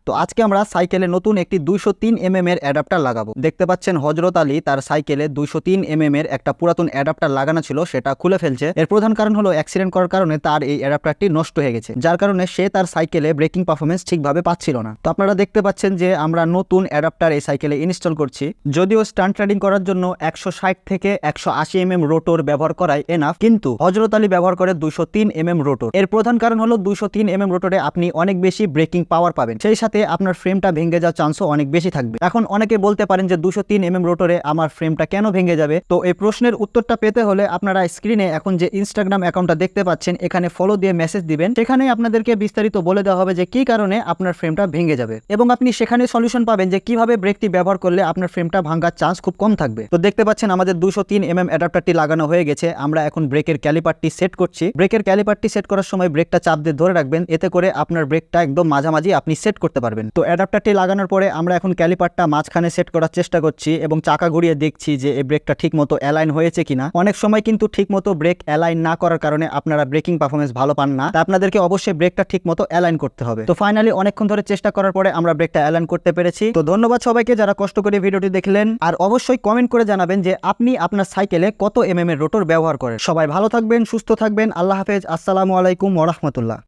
তো আজকে আমরা সাইকেলে নতুন একটি 203 এর অ্যাডাপ্টার লাগাবো। দেখতে পাচ্ছেন হযরত আলী তার সাইকেলে 203 এর একটা পুরাতন অ্যাডাপ্টার লাগানো ছিল, সেটা খুলে ফেলছে। এর প্রধান কারণ হলো অ্যাক্সিডেন্ট করার কারণে তার এই অ্যাডাপ্টারটি নষ্ট হয়ে গেছে, যার কারণে সে তার সাইকেলে ব্রেকিং পারফরমেন্স ঠিকভাবে পাচ্ছিল না। তো আপনারা দেখতে পাচ্ছেন যে আমরা নতুন অ্যাডাপ্টার এই সাইকেলে ইনস্টল করছি। যদিও স্টান্ট রাইডিং করার জন্য 160 থেকে 180 রোটর ব্যবহার করাই এনাফ, কিন্তু হযরত আলী ব্যবহার করে 203 রোটর। এর প্রধান কারণ হলো 203 রোটরে আপনি অনেক বেশি ব্রেকিং পাওয়ার পাবেন, সেই সাথে আপনার ফ্রেমটা ভেঙে যাওয়ার চান্সও অনেক বেশি থাকবে। এখন অনেকে বলতে পারেন যে 203 রোটরে আমার ফ্রেমটা কেন ভেঙে যাবে? তো এই প্রশ্নের উত্তরটা পেতে হলে আপনারা স্ক্রিনে এখন যে ইনস্টাগ্রাম অ্যাকাউন্টটা দেখতে পাচ্ছেন, এখানে ফলো দিয়ে মেসেজ দিবেন। সেখানে আপনাদেরকে বিস্তারিত বলে দেওয়া হবে যে কি কারণে আপনার ফ্রেমটা ভেঙে যাবে, এবং আপনি সেখানে সলিউশন পাবেন যে কিভাবে ব্রেকটি ব্যবহার করলে আপনার ফ্রেমটা ভাঙার চান্স খুব কম থাকবে। তো দেখতে পাচ্ছেন আমাদের 203 অ্যাডাপ্টারটি লাগানো হয়ে গেছে। আমরা এখন ব্রেকের ক্যালিপারটি সেট করছি। ব্রেকের ক্যালিপারটি সেট করার সময় ব্রেকটা চাপ দিয়ে ধরে রাখবেন, এতে করে আপনার ব্রেকটা একদম মাঝামাঝি আপনি সেট করতে পারবেন। তো অ্যাডাপ্টারটি লাগানোর পরে আমরা এখন ক্যালিপারটা মাঝখানে সেট করার চেষ্টা করছি এবং চাকা ঘুরিয়ে দেখছি যে এই ব্রেকটা ঠিক মতো অ্যালাইন হয়েছে কিনা। অনেক সময় কিন্তু ঠিক মতো ব্রেক অ্যালাইন না করার কারণে আপনারা ব্রেকিং পারফরমেন্স ভালো পান না। তা আপনাদেরকে অবশ্যই ব্রেকটা ঠিক মতো অ্যালাইন করতে হবে। তো ফাইনালি অনেকক্ষণ ধরে চেষ্টা করার পরে আমরা ব্রেকটা অ্যালাইন করতে পেরেছি। তো ধন্যবাদ সবাইকে যারা কষ্ট করে ভিডিওটি দেখলেন, আর অবশ্যই কমেন্ট করে জানাবেন যে আপনি আপনার সাইকেলে কত এর রোটর ব্যবহার করেন। সবাই ভালো থাকবেন, সুস্থ থাকবেন। আল্লাহ হাফেজ। আসসালামু আলাইকুম ওয়া রাহমাতুল্লাহ।